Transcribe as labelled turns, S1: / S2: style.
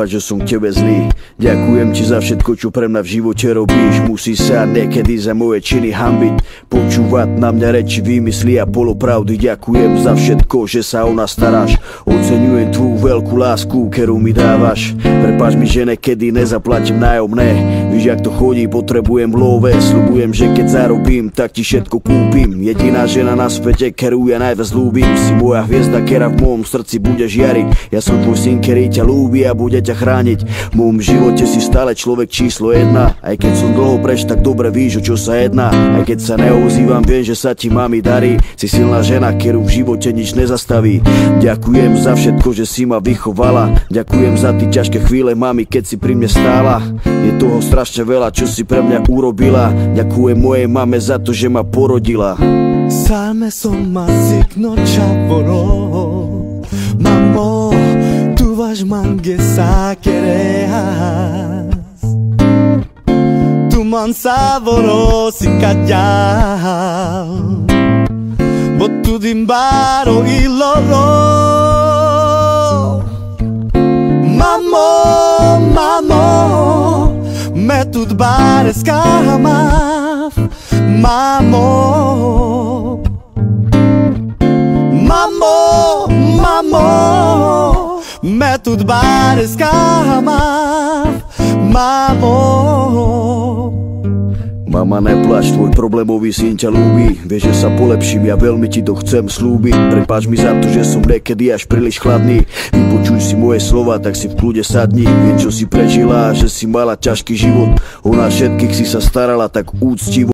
S1: že som k tebe zlý. Ďakujem ti za všetko, čo pre mňa v živote robíš. Musí sa niekedy za moje činy hanbiť, počúvať na mňa reči, výmysly a polopravdy. Ďakujem za všetko, že sa o nás staráš. Oceňujem tvoju veľkú lásku, ktorú mi dávaš. Prepáč mi, že niekedy nezaplatím nájomné. Víš, jak to chodí, potrebujem love. Sľubujem, že keď zarobím, tak ti všetko kúpim. Jediná žena na svete, ktorú ja najviac ľúbim. Si moja hviezda, ktorá v mojom srdci bude žiariť. Ja som tvoj syn, ktorý ťa ľúbi a bude ťa chrániť. V mojom živote si stále človek číslo 1. Aj keď som dlho preč, tak dobre víš, o čo sa jedná. Aj keď sa neozývam, viem, že sa ti mami darí. Si silná žena, ktorú v živote nič nezastaví. Ďakujem za všetko, že si ma vychovala. Ďakujem za tie ťažké chvíle, mami, keď si pri mne stála. Je toho strašne veľa, čo si pre mňa urobila. Ďakujem mojej mame za to, že ma porodila.
S2: 삶의 손맛 signočavoro. Mamo, tu vas mangue sa quereas. Tu man saborosi callao. Bo tu dimbaro y loro. Mamo, mamo, me tu bares kamav. Mamo, mamo, mamo, me tu bares kamav. Mamo.
S1: Mama, neplač, tvoj problémový syn ťa ľúbi. Vieš, že sa polepším, ja veľmi ti to chcem slúbiť. Prepáč mi za to, že som niekedy až príliš chladný. Vypočuj si moje slova, tak si v kľude sadni. Viem, čo si prežila, že si mala ťažký život. O nás všetkých si sa starala tak úctivo.